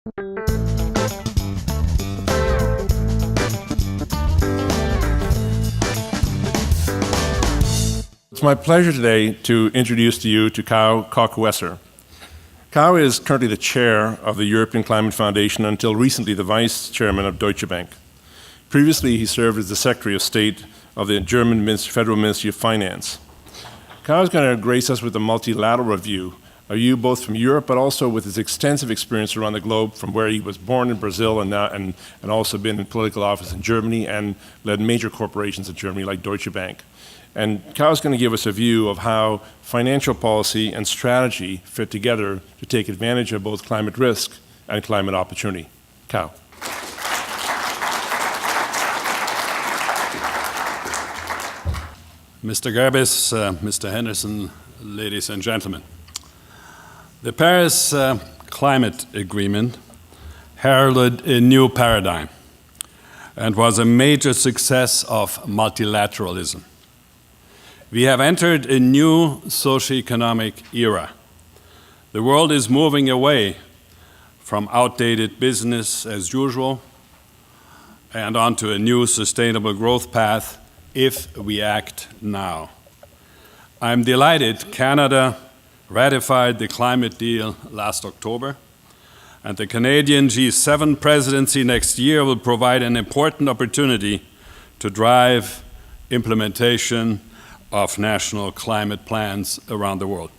It's my pleasure today to introduce to you to Caio Koch-Weser. Caio is currently the chair of the European Climate Foundation, until recently the vice chairman of Deutsche Bank. Previously, he served as the Secretary of State of the German Federal Ministry of Finance. Caio is going to grace us with a multilateral review of you both from Europe, but also with his extensive experience around the globe, from where he was born in Brazil and also been in political office in Germany and led major corporations in Germany like Deutsche Bank. And Caio is going to give us a view of how financial policy and strategy fit together to take advantage of both climate risk and climate opportunity. Caio. Mr. Gerbes, Mr. Henderson, ladies and gentlemen. The Paris Climate Agreement heralded a new paradigm and was a major success of multilateralism. We have entered a new socio-economic era. The world is moving away from outdated business as usual and onto a new sustainable growth path if we act now. I'm delighted Canada ratified the climate deal last October, and the Canadian G7 presidency next year will provide an important opportunity to drive implementation of national climate plans around the world.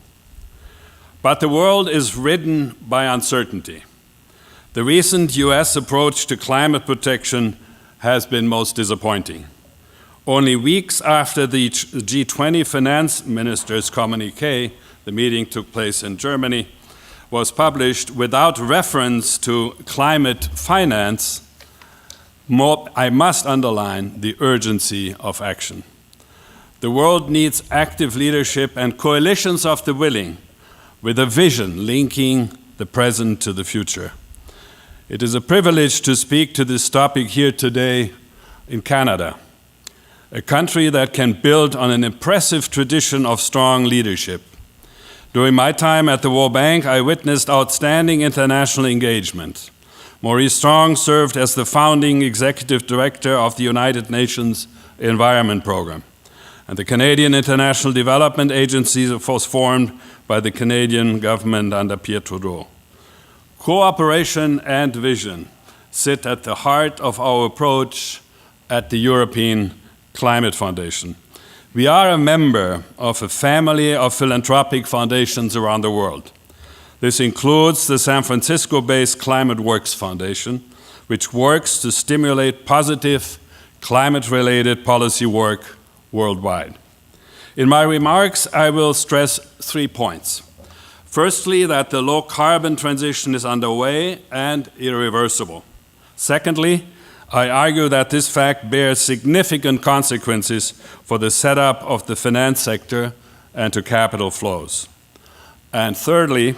But the world is ridden by uncertainty. The recent US approach to climate protection has been most disappointing. Only weeks after the G20 finance ministers' communique, the meeting took place in Germany, was published without reference to climate finance, I must underline the urgency of action. The world needs active leadership and coalitions of the willing, with a vision linking the present to the future. It is a privilege to speak to this topic here today in Canada, a country that can build on an impressive tradition of strong leadership. During my time at the World Bank, I witnessed outstanding international engagement. Maurice Strong served as the founding executive director of the United Nations Environment Programme, and the Canadian International Development Agency was formed by the Canadian government under Pierre Trudeau. Cooperation and vision sit at the heart of our approach at the European Climate Foundation. We are a member of a family of philanthropic foundations around the world. This includes the San Francisco-based Climate Works Foundation, which works to stimulate positive climate-related policy work worldwide. In my remarks, I will stress 3 points. Firstly, that the low-carbon transition is underway and irreversible. Secondly, I argue that this fact bears significant consequences for the setup of the finance sector and to capital flows. And thirdly,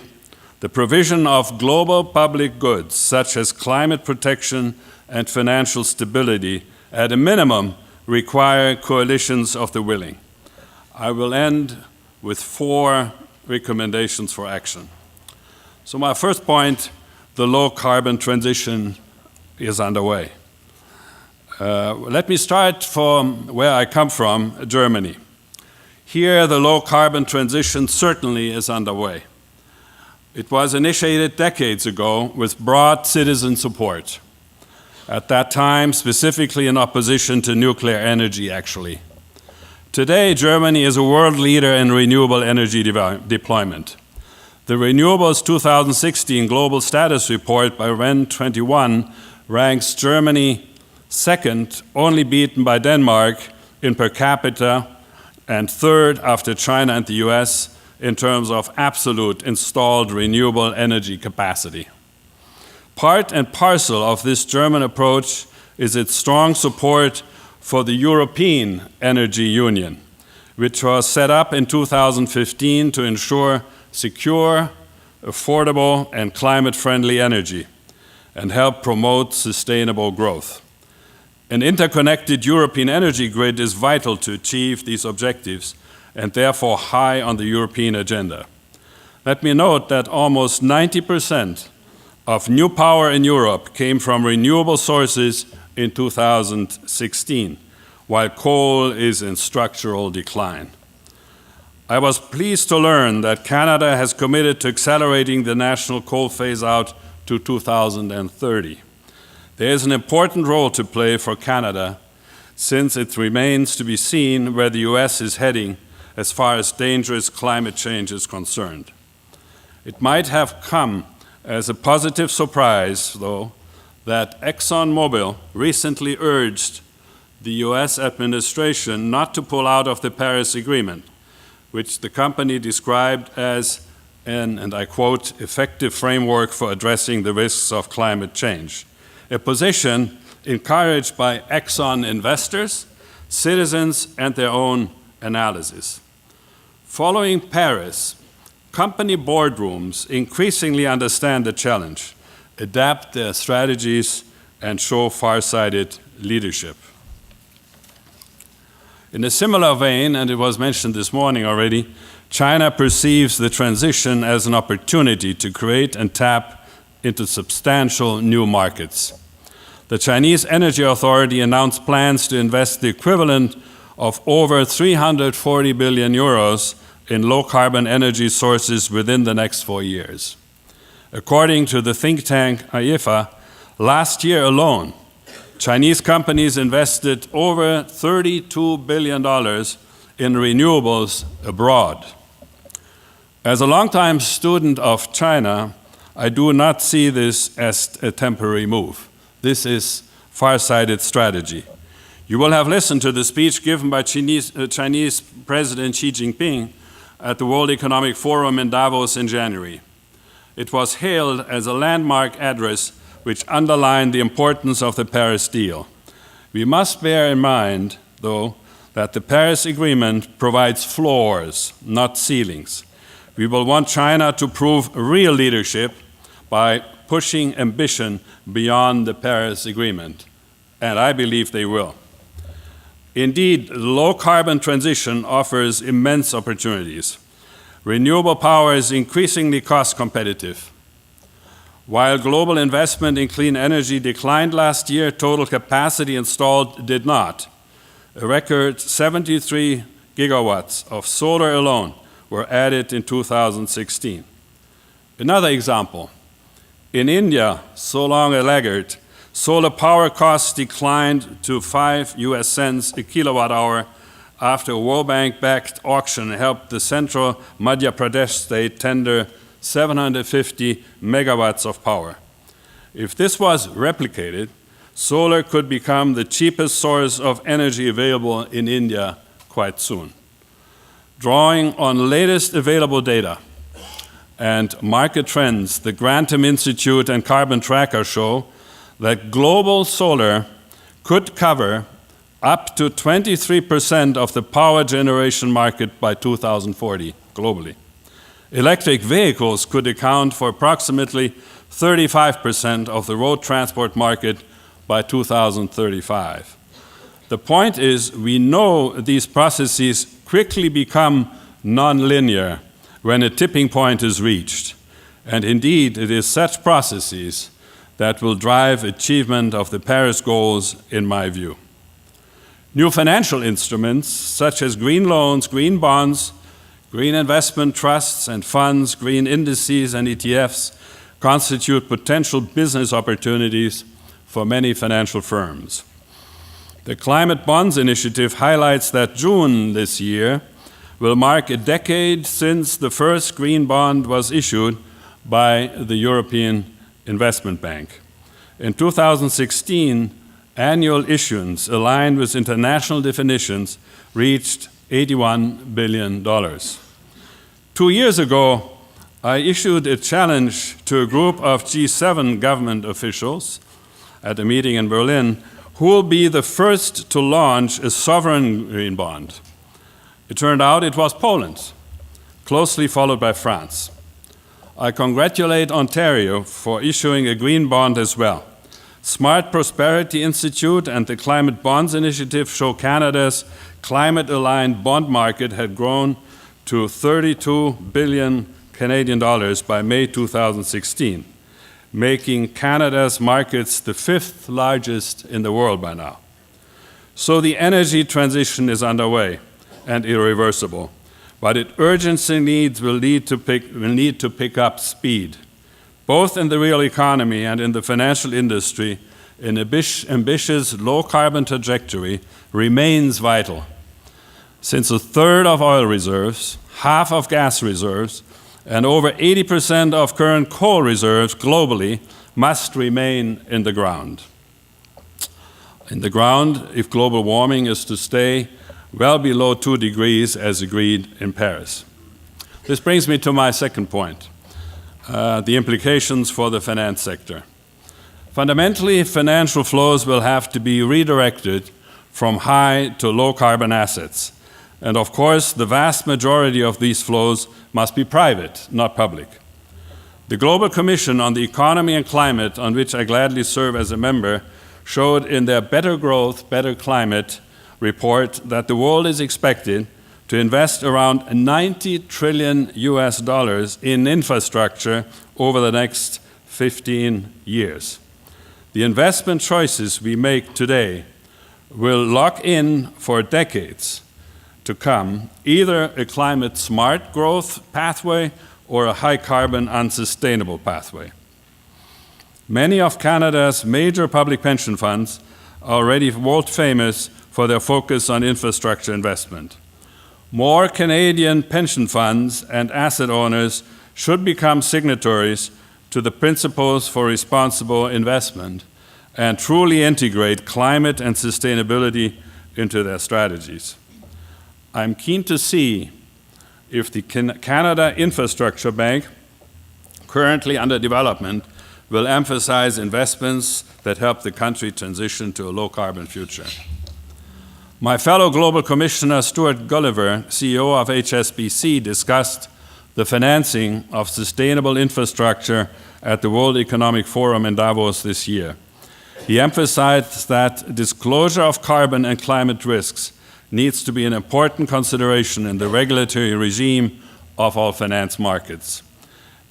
the provision of global public goods, such as climate protection and financial stability, at a minimum, require coalitions of the willing. I will end with 4 recommendations for action. So my first point, the low-carbon transition is underway. Let me start from where I come from, Germany. Here, the low-carbon transition certainly is underway. It was initiated decades ago with broad citizen support. At that time, specifically in opposition to nuclear energy, actually. Today, Germany is a world leader in renewable energy deployment. The Renewables 2016 Global Status Report by REN21 ranks Germany second, only beaten by Denmark in per capita, and third after China and the US in terms of absolute installed renewable energy capacity. Part and parcel of this German approach is its strong support for the European Energy Union, which was set up in 2015 to ensure secure, affordable, and climate-friendly energy and help promote sustainable growth. An interconnected European energy grid is vital to achieve these objectives and therefore high on the European agenda. Let me note that almost 90% of new power in Europe came from renewable sources in 2016, while coal is in structural decline. I was pleased to learn that Canada has committed to accelerating the national coal phase-out to 2030. There is an important role to play for Canada, since it remains to be seen where the US is heading as far as dangerous climate change is concerned. It might have come as a positive surprise, though, that ExxonMobil recently urged the US administration not to pull out of the Paris Agreement, which the company described as an, and I quote, effective framework for addressing the risks of climate change, a position encouraged by Exxon investors, citizens, and their own analysis. Following Paris, company boardrooms increasingly understand the challenge, adapt their strategies, and show far-sighted leadership. In a similar vein, and it was mentioned this morning already, China perceives the transition as an opportunity to create and tap into substantial new markets. The Chinese Energy Authority announced plans to invest the equivalent of over 340 billion euros in low-carbon energy sources within the next 4 years. According to the think tank IEFA, last year alone, Chinese companies invested over $32 billion in renewables abroad. As a longtime student of China, I do not see this as a temporary move. This is far-sighted strategy. You will have listened to the speech given by Chinese President Xi Jinping at the World Economic Forum in Davos in January. It was hailed as a landmark address which underlined the importance of the Paris deal. We must bear in mind, though, that the Paris Agreement provides floors, not ceilings. We will want China to prove real leadership by pushing ambition beyond the Paris Agreement, and I believe they will. Indeed, the low-carbon transition offers immense opportunities. Renewable power is increasingly cost-competitive. While global investment in clean energy declined last year, total capacity installed did not. A record 73 gigawatts of solar alone were added in 2016. Another example. In India, so long a laggard, solar power costs declined to 5 US cents a kilowatt hour after a World Bank-backed auction helped the central Madhya Pradesh state tender 750 megawatts of power. If this was replicated, solar could become the cheapest source of energy available in India quite soon. Drawing on latest available data and market trends, the Grantham Institute and Carbon Tracker show that global solar could cover up to 23% of the power generation market by 2040 globally. Electric vehicles could account for approximately 35% of the road transport market by 2035. The point is, we know these processes quickly become nonlinear when a tipping point is reached. And indeed, it is such processes that will drive achievement of the Paris goals, in my view. New financial instruments, such as green loans, green bonds, green investment trusts and funds, green indices and ETFs, constitute potential business opportunities for many financial firms. The Climate Bonds Initiative highlights that June this year will mark a decade since the first green bond was issued by the European Investment Bank. In 2016, annual issuance aligned with international definitions reached $81 billion. 2 years ago, I issued a challenge to a group of G7 government officials at a meeting in Berlin who will be the first to launch a sovereign green bond. It turned out it was Poland, closely followed by France. I congratulate Ontario for issuing a green bond as well. Smart Prosperity Institute and the Climate Bonds Initiative show Canada's climate-aligned bond market had grown to 32 billion Canadian dollars by May 2016. making Canada's markets the 5th largest in the world by now. So the energy transition is underway and irreversible, but it urgently will need to pick up speed. Both in the real economy and in the financial industry, an ambitious low-carbon trajectory remains vital. Since a third of oil reserves, half of gas reserves, and over 80% of current coal reserves globally must remain in the ground. In the ground, if global warming is to stay well below 2 degrees as agreed in Paris. This brings me to my second point, the implications for the finance sector. Fundamentally, financial flows will have to be redirected from high to low carbon assets. And of course, the vast majority of these flows must be private, not public. The Global Commission on the Economy and Climate, on which I gladly serve as a member, showed in their Better Growth, Better Climate report that the world is expected to invest around 90 trillion US dollars in infrastructure over the next 15 years. The investment choices we make today will lock in for decades to come either a climate-smart growth pathway or a high-carbon unsustainable pathway. Many of Canada's major public pension funds are already world-famous for their focus on infrastructure investment. More Canadian pension funds and asset owners should become signatories to the Principles for Responsible Investment and truly integrate climate and sustainability into their strategies. I'm keen to see if the Canada Infrastructure Bank, currently under development, will emphasize investments that help the country transition to a low-carbon future. My fellow Global Commissioner Stuart Gulliver, CEO of HSBC, discussed the financing of sustainable infrastructure at the World Economic Forum in Davos this year. He emphasized that disclosure of carbon and climate risks needs to be an important consideration in the regulatory regime of all finance markets.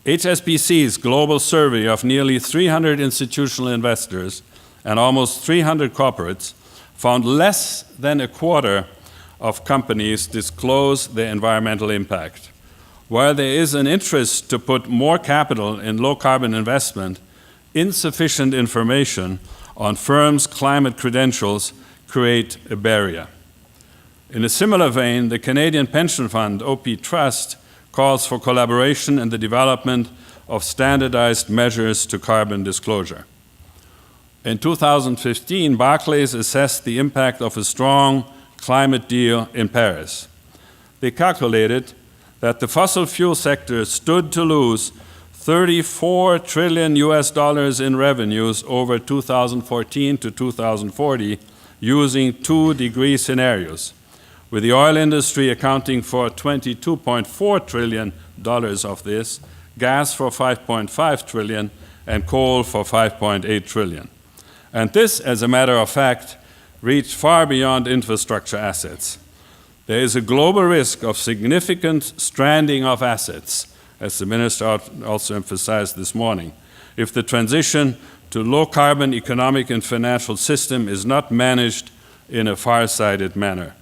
HSBC's global survey of nearly 300 institutional investors and almost 300 corporates found less than a quarter of companies disclose their environmental impact. While there is an interest to put more capital in low-carbon investment, insufficient information on firms' climate credentials create a barrier. In a similar vein, the Canadian pension fund, OP Trust, calls for collaboration in the development of standardized measures to carbon disclosure. In 2015, Barclays assessed the impact of a strong climate deal in Paris. They calculated that the fossil fuel sector stood to lose 34 trillion US dollars in revenues over 2014 to 2040 using 2-degree scenarios, with the oil industry accounting for $22.4 trillion of this, gas for $5.5 trillion, and coal for $5.8 trillion. And this, as a matter of fact, reached far beyond infrastructure assets. There is a global risk of significant stranding of assets, as the Minister also emphasized this morning, if the transition to low-carbon economic and financial system is not managed in a far-sighted manner.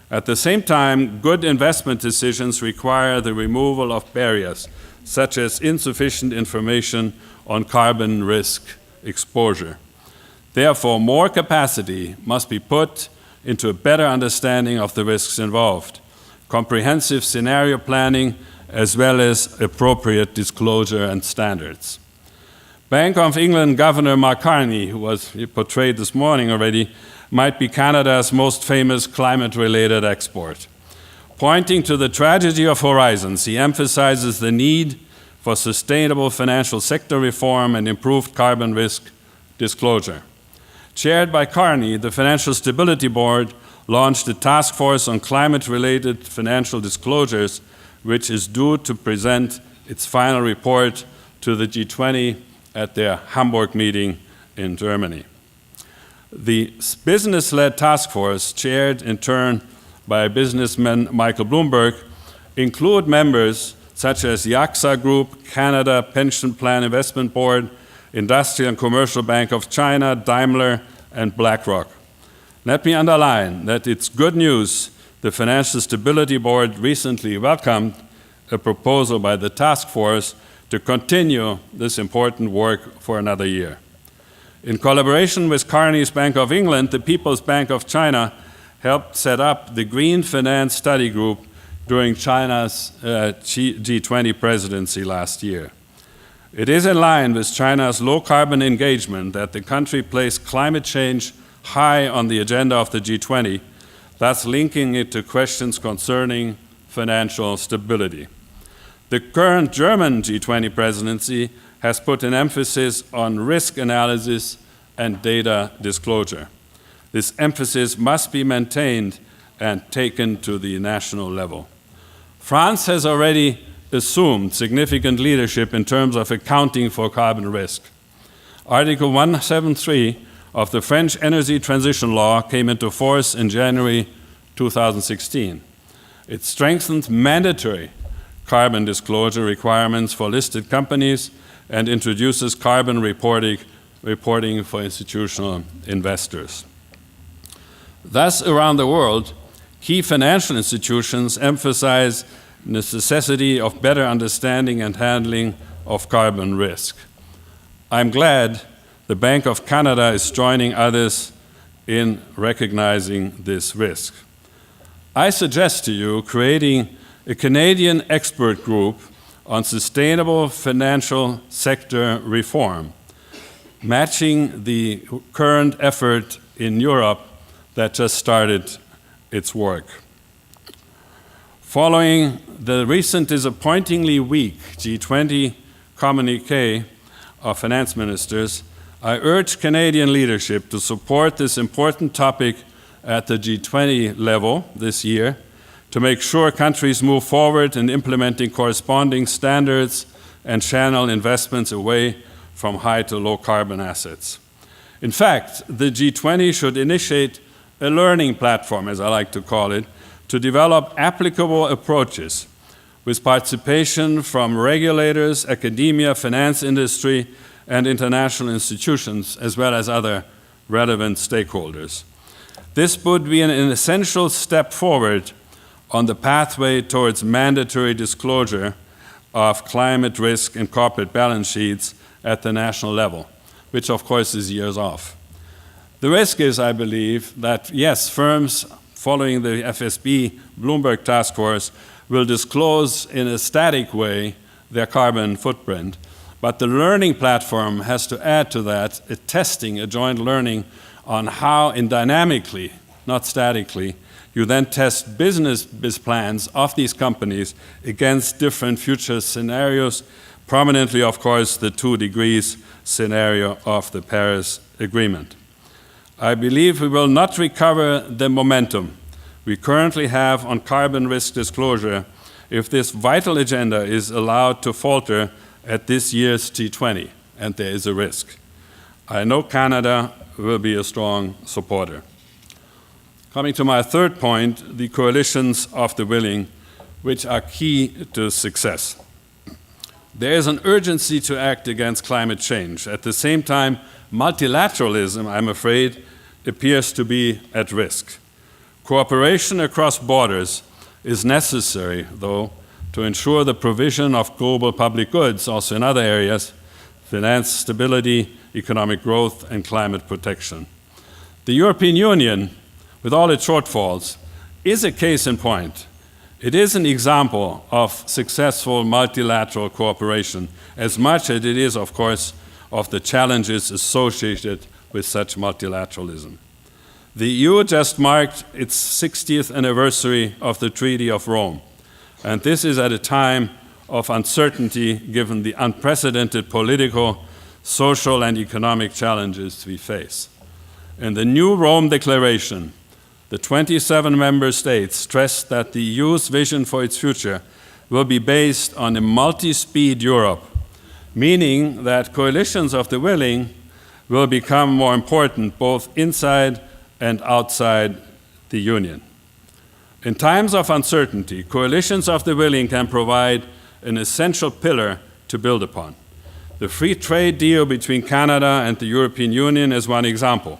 At the same time, good investment decisions require the removal of barriers, such as insufficient information on carbon risk exposure. Therefore, more capacity must be put into a better understanding of the risks involved, comprehensive scenario planning, as well as appropriate disclosure and standards. Bank of England Governor Mark Carney, who was portrayed this morning already, might be Canada's most famous climate-related export. Pointing to the tragedy of horizons, he emphasizes the need for sustainable financial sector reform and improved carbon risk disclosure. Chaired by Carney, the Financial Stability Board launched a task force on climate-related financial disclosures, which is due to present its final report to the G20 at their Hamburg meeting in Germany. The business-led task force, chaired in turn by businessman Michael Bloomberg, include members such as the AXA Group, Canada Pension Plan Investment Board, Industrial and Commercial Bank of China, Daimler, and BlackRock. Let me underline that it's good news the Financial Stability Board recently welcomed a proposal by the task force to continue this important work for another year. In collaboration with Carney's Bank of England, the People's Bank of China helped set up the Green Finance Study Group during China's G20 presidency last year. It is in line with China's low-carbon engagement that the country placed climate change high on the agenda of the G20, thus linking it to questions concerning financial stability. The current German G20 presidency has put an emphasis on risk analysis and data disclosure. This emphasis must be maintained and taken to the national level. France has already assumed significant leadership in terms of accounting for carbon risk. Article 173 of the French Energy Transition Law came into force in January 2016. It strengthened mandatory carbon disclosure requirements for listed companies and introduces carbon reporting for institutional investors. Thus, around the world, key financial institutions emphasize the necessity of better understanding and handling of carbon risk. I'm glad the Bank of Canada is joining others in recognizing this risk. I suggest to you creating a Canadian expert group on sustainable financial sector reform, matching the current effort in Europe that just started its work. Following the recent disappointingly weak G20 communiqué of finance ministers, I urge Canadian leadership to support this important topic at the G20 level this year to make sure countries move forward in implementing corresponding standards and channel investments away from high to low carbon assets. In fact, the G20 should initiate a learning platform, as I like to call it, to develop applicable approaches with participation from regulators, academia, finance industry, and international institutions, as well as other relevant stakeholders. This would be an essential step forward on the pathway towards mandatory disclosure of climate risk in corporate balance sheets at the national level, which of course is years off. The risk is, I believe, that yes, firms following the FSB Bloomberg Task Force will disclose in a static way their carbon footprint, but the learning platform has to add to that a testing, a joint learning on how, and dynamically, not statically, you then test business plans of these companies against different future scenarios, prominently, of course, the 2 degrees scenario of the Paris Agreement. I believe we will not recover the momentum we currently have on carbon risk disclosure if this vital agenda is allowed to falter at this year's G20, and there is a risk. I know Canada will be a strong supporter. Coming to my third point, the coalitions of the willing, which are key to success. There is an urgency to act against climate change. At the same time, multilateralism, I'm afraid, appears to be at risk. Cooperation across borders is necessary, though, to ensure the provision of global public goods, also in other areas, finance stability, economic growth, and climate protection. The European Union, with all its shortfalls, is a case in point. It is an example of successful multilateral cooperation, as much as it is, of course, of the challenges associated with such multilateralism. The EU just marked its 60th anniversary of the Treaty of Rome, and this is at a time of uncertainty given the unprecedented political, social, and economic challenges we face. In the new Rome Declaration, the 27 member states stressed that the EU's vision for its future will be based on a multi-speed Europe, meaning that coalitions of the willing will become more important both inside and outside the Union. In times of uncertainty, coalitions of the willing can provide an essential pillar to build upon. The free trade deal between Canada and the European Union is one example.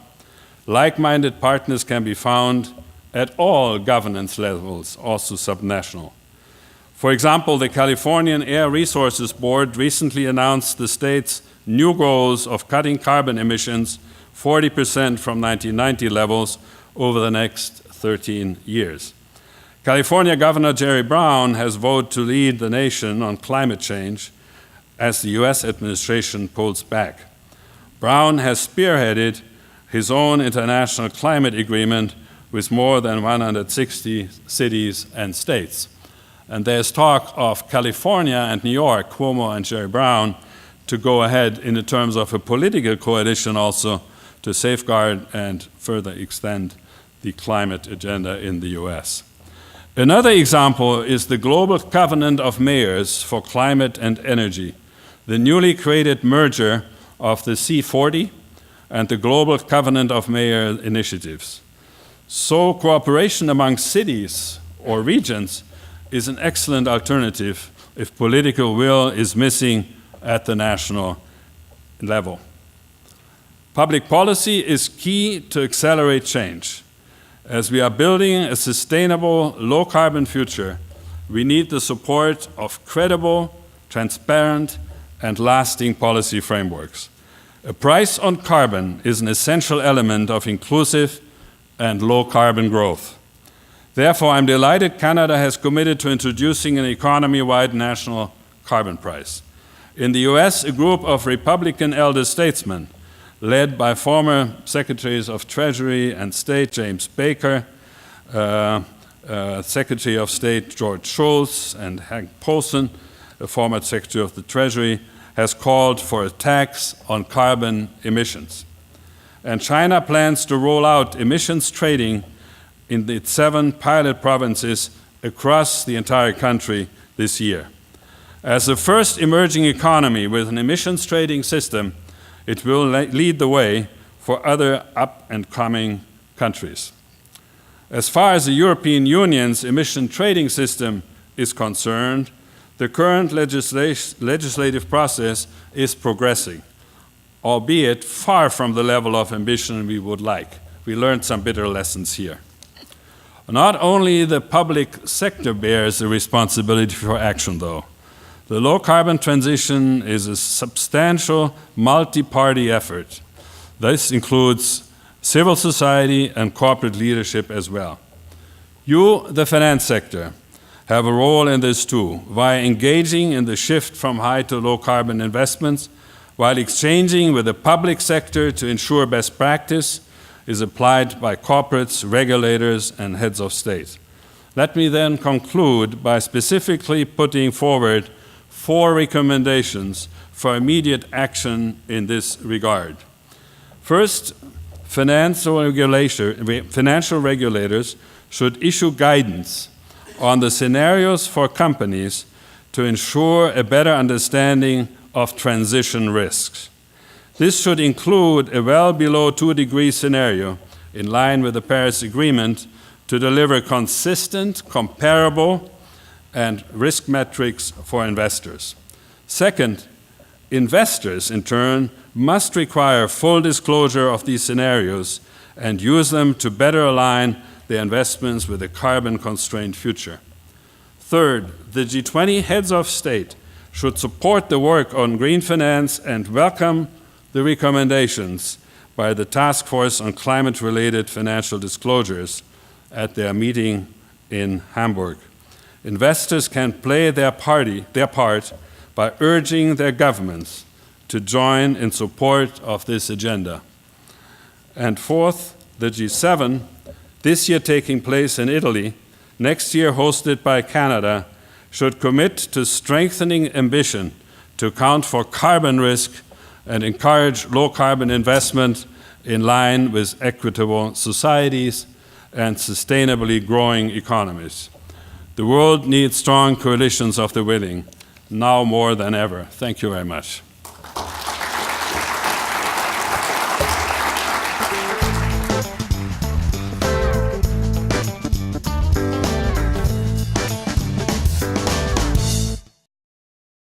Like-minded partners can be found at all governance levels, also subnational. For example, the Californian Air Resources Board recently announced the state's new goals of cutting carbon emissions 40% from 1990 levels over the next 13 years. California Governor Jerry Brown has vowed to lead the nation on climate change as the US administration pulls back. Brown has spearheaded his own international climate agreement with more than 160 cities and states. And there's talk of California and New York, Cuomo and Jerry Brown, to go ahead in the terms of a political coalition also to safeguard and further extend the climate agenda in the US. Another example is the Global Covenant of Mayors for Climate and Energy, the newly created merger of the C40 and the Global Covenant of Mayor initiatives. So cooperation among cities or regions is an excellent alternative if political will is missing at the national level. Public policy is key to accelerate change. As we are building a sustainable, low-carbon future, we need the support of credible, transparent, and lasting policy frameworks. A price on carbon is an essential element of inclusive and low-carbon growth. Therefore, I'm delighted Canada has committed to introducing an economy-wide national carbon price. In the US, a group of Republican elder statesmen, led by former Secretaries of Treasury and State James Baker, Secretary of State George Shultz, and Hank Paulson, a former Secretary of the Treasury, has called for a tax on carbon emissions. And China plans to roll out emissions trading in its 7 pilot provinces across the entire country this year. As the first emerging economy with an emissions trading system, it will lead the way for other up-and-coming countries. As far as the European Union's emission trading system is concerned, the current legislative process is progressing, albeit far from the level of ambition we would like. We learned some bitter lessons here. Not only the public sector bears the responsibility for action, though. The low-carbon transition is a substantial multi-party effort. This includes civil society and corporate leadership as well. You, the finance sector, have a role in this too, via engaging in the shift from high to low-carbon investments, while exchanging with the public sector to ensure best practice is applied by corporates, regulators, and heads of state. Let me then conclude by specifically putting forward 4 recommendations for immediate action in this regard. First, financial regulators should issue guidance on the scenarios for companies to ensure a better understanding of transition risks. This should include a well below 2-degree scenario in line with the Paris Agreement to deliver consistent, comparable, and risk metrics for investors. Second, investors, in turn, must require full disclosure of these scenarios and use them to better align their investments with a carbon-constrained future. Third, the G20 heads of state should support the work on green finance and welcome the recommendations by the Task Force on Climate-Related Financial Disclosures at their meeting in Hamburg. Investors can play their part by urging their governments to join in support of this agenda. And fourth, the G7, this year taking place in Italy, next year hosted by Canada, should commit to strengthening ambition to account for carbon risk and encourage low-carbon investment in line with equitable societies and sustainably growing economies. The world needs strong coalitions of the willing, now more than ever. Thank you very much.